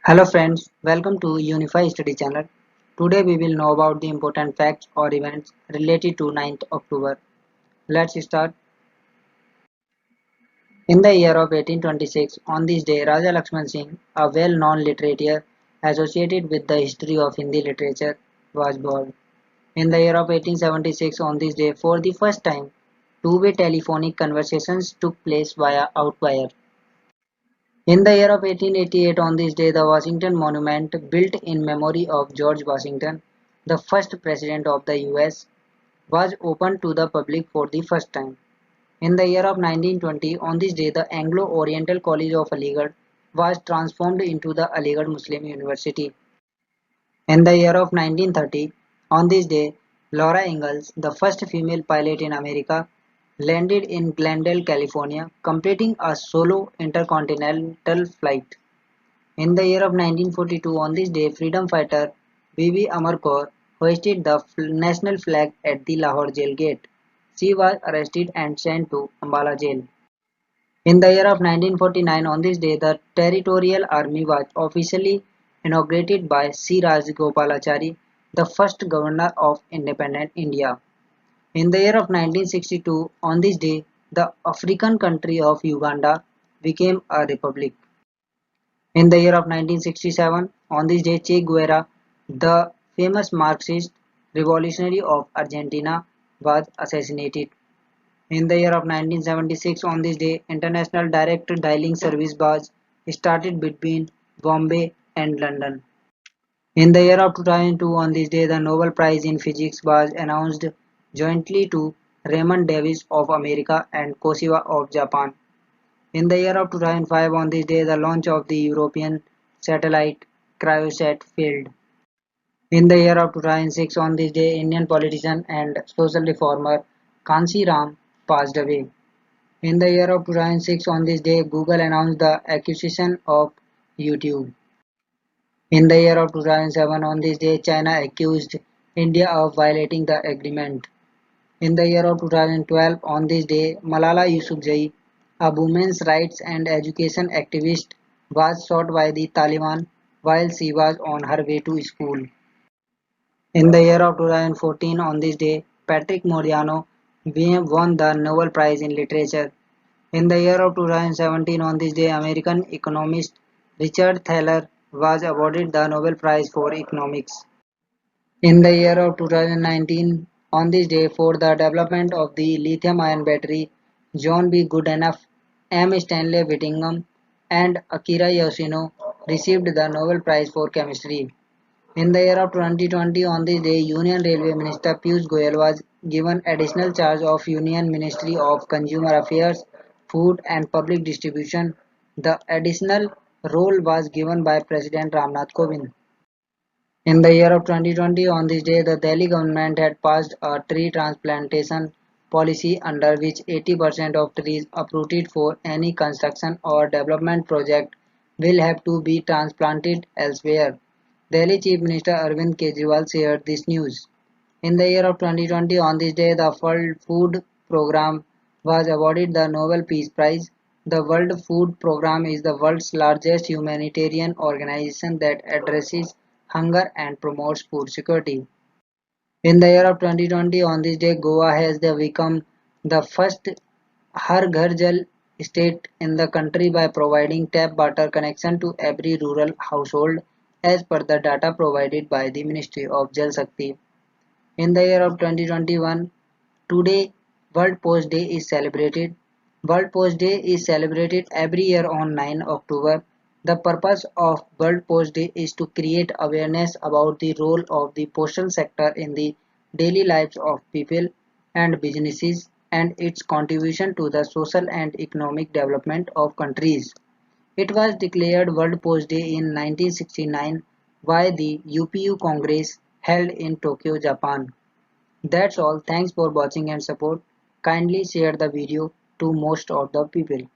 Hello friends, welcome to Unify Study Channel. Today we will know about the important facts or events related to 9th October. Let's start. In the year of 1826, on this day, Raja Lakshman Singh, a well-known literature associated with the history of Hindi literature, was born. In the year of 1876, on this day, for the first time, two-way telephonic conversations took place via outwire. In the year of 1888, on this day, the Washington Monument, built in memory of George Washington, the first President of the US, was opened to the public for the first time. In the year of 1920, on this day, the Anglo-Oriental College of Aligarh was transformed into the Aligarh Muslim University. In the year of 1930, on this day, Laura Ingalls, the first female pilot in America, landed in Glendale, California, completing a solo intercontinental flight. In the year of 1942, on this day, freedom fighter Bibi Amar Kaur hoisted the national flag at the Lahore jail gate. She was arrested and sent to Ambala jail. In the year of 1949, on this day, the Territorial Army was officially inaugurated by C. Rajagopalachari, the first governor of independent India. In the year of 1962, on this day, the African country of Uganda became a republic. In the year of 1967, on this day, Che Guevara, the famous Marxist revolutionary of Argentina, was assassinated. In the year of 1976, on this day, international direct dialing service was started between Bombay and London. In the year of 2002, on this day, the Nobel Prize in Physics was announced jointly to Raymond Davis of America and Koshiba of Japan. In the year of 2005, on this day, the launch of the European satellite Cryosat failed. In the year of 2006, on this day, Indian politician and social reformer Kansi Ram passed away. In the year of 2006, on this day, Google announced the acquisition of YouTube. In the year of 2007, on this day, China accused India of violating the agreement. In the year of 2012, on this day, Malala Yousafzai, a women's rights and education activist, was shot by the Taliban while she was on her way to school. In the year of 2014, on this day, Patrick Modiano won the Nobel Prize in Literature. In the year of 2017, on this day, American economist Richard Thaler was awarded the Nobel Prize for Economics. In the year of 2019, on this day, for the development of the lithium-ion battery, John B. Goodenough, M. Stanley Whittingham, and Akira Yoshino received the Nobel Prize for Chemistry. In the year of 2020, on this day, Union Railway Minister Piyush Goyal was given additional charge of Union Ministry of Consumer Affairs, Food and Public Distribution. The additional role was given by President Ramnath Kovind. In the year of 2020, on this day, the Delhi government had passed a tree transplantation policy under which 80% of trees uprooted for any construction or development project will have to be transplanted elsewhere. Delhi Chief Minister Arvind Kejriwal shared this news. In the year of 2020, on this day, the World Food Programme was awarded the Nobel Peace Prize. The World Food Programme is the world's largest humanitarian organization that addresses hunger and promotes food security. In the year of 2020, on this day, Goa has become the first Har Ghar Jal state in the country by providing tap water connection to every rural household as per the data provided by the Ministry of Jal Shakti. In the year of 2021, today World Post Day is celebrated. World Post Day is celebrated every year on 9 October. The purpose of World Post Day is to create awareness about the role of the postal sector in the daily lives of people and businesses and its contribution to the social and economic development of countries. It was declared World Post Day in 1969 by the UPU Congress held in Tokyo, Japan. That's all. Thanks for watching and support. Kindly share the video to most of the people.